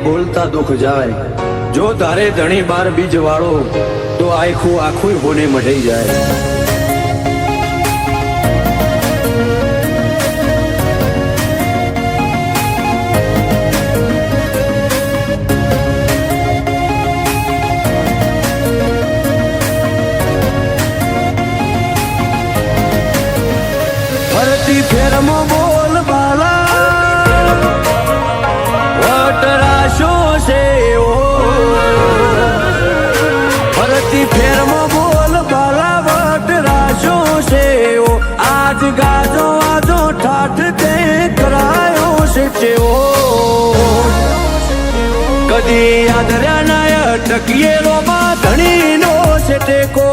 બોલતા દુઃખ જાય। જો તારે ધણી બાર બીજ વાળો તો આખું આખું હોને મઢાઈ જાય। ફરતી ફેરમાં બોલ બાલા વટરાશો છે ઓ ફરતી ફેરમાં બોલ બાલા વટરાશો છે ઓ આજ ગાજો આજો ઠાઠ તે કરાયો છે ચેવો કદી આદર્યા નાય ટકીએ રોમાં ધણીનો છે ટેકો।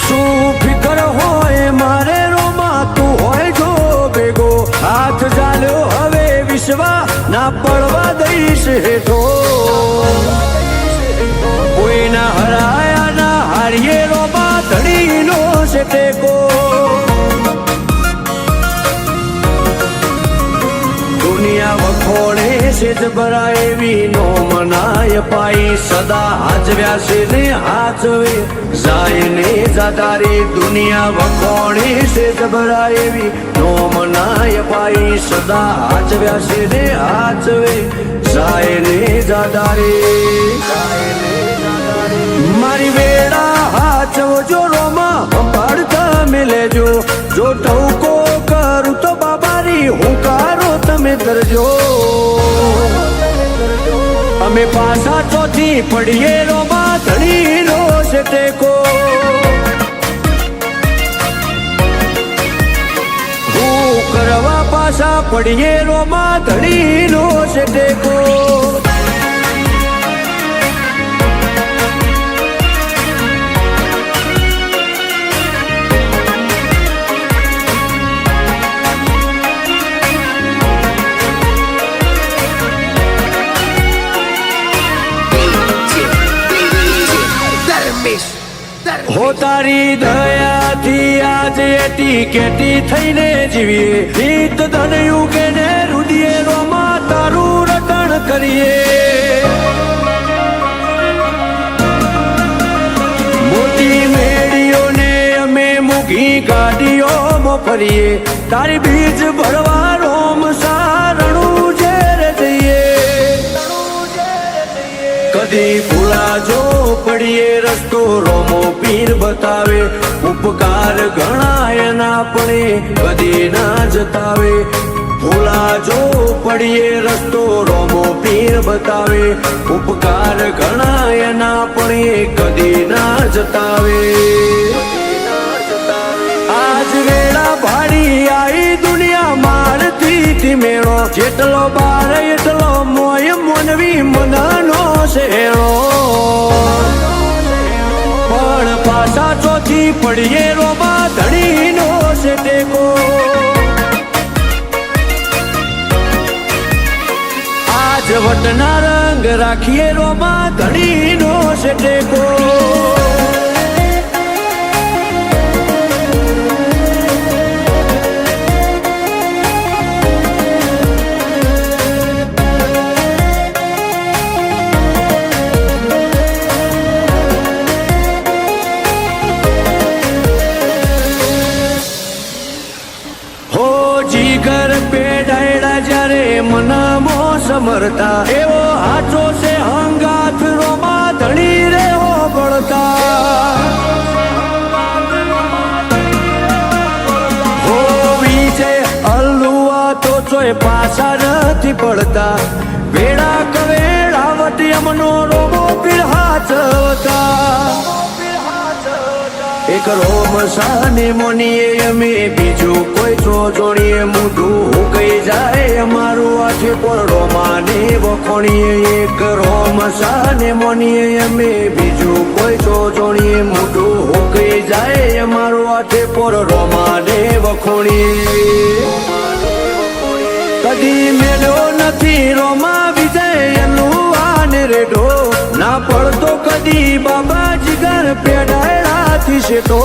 શું ફિકર હોય મારે રોમાં તું હોય જો ભેગો હાથ ચાલ્યો હવે વિશ્વા ના પડવા દઈશ હેઠો કોઈના હરાયા ના હારીએ રોમાં ધણીનો છે ટેકો। દુનિયા વખોડે છે જબરા એવી નો મનાય પાઈ સદા હાજવ્યા છે ને હાજવે જાય ને જાદારી દુનિયા વખોડે છે જબરા એવી નો મનાય પાઈ સદા હાજવ્યા છે ને હાજવે જાય ને જાદારી મારી વેળા હાચવજો રોમાં સંભાળતા મેલેજો જો ટવકો કરું તો બાબારી હુંકારો તમે કરજો અમે પાછા ચોથી પડીએ રોમાં ધણીનો છે ટેકો હું કરવા પાછા પડીએ રોમાં ધણીનો છે ટેકો। હો તારી દયાથી આજ એટી કેટી થઈને જીવીએ ગીત ધનયું કે ને રુદિએ રોમાં તારું રટણ કરીએ મોટી મેળીઓને અમે મૂકી ગાડીઓમાં ફરીએ તારી બીજ ભરવા રોમ સારણું ઝેર જઈએ કદી ભૂલા જો પડીએ રસ્તો રોમો પીર બતાવે ઉપકાર ગણાય ના પડે કદી ના જતાવે ભૂલા જો પડીએ રસ્તો રોમો પીર બતાવે ઉપકાર ગણાય ના પડે કદી ના જતાવે આજ વેળા ભાડી આઈ દુનિયા મારતી મેળો જેટલો બાર એટલો મોય મોનવી મનનો શેળો પણ પાછા ચોથી પડીએ રોમાં ધણીનો છે ટેકો આજ વટના રંગ રાખીએ રોમાં ધણીનો છે ટેકો। જીગર પેડાયડા જ્યારે મનામો સમરતા એવો હાચો છે હંગાથ રોમાં ધણી રે હો બળતા હો વિજય અલ્લુઆ તો ચોય પાછા નથી પડતા વેળા કવેળાવટ યમનો રોમો પીર હાચવતા એક રોમ સાને મોનીએ અમે બીજું કોઈ છો જોડીએ મોઢું હુકાઈ જાય અમારું આજે પણ રોમાને વખોણીએ એક રોમ સાને મોનીએ અમે બીજું કોઈ છો જોડીએ મોઢું હુકાઈ જાય અમારું આજે પણ રોમાને વખોણીએ કદી મેળ્યો નથી રોમા વિજય એનું આને રેડો ના પડતો કદી બાબા જીગર પેડાયડાથી શેઠો।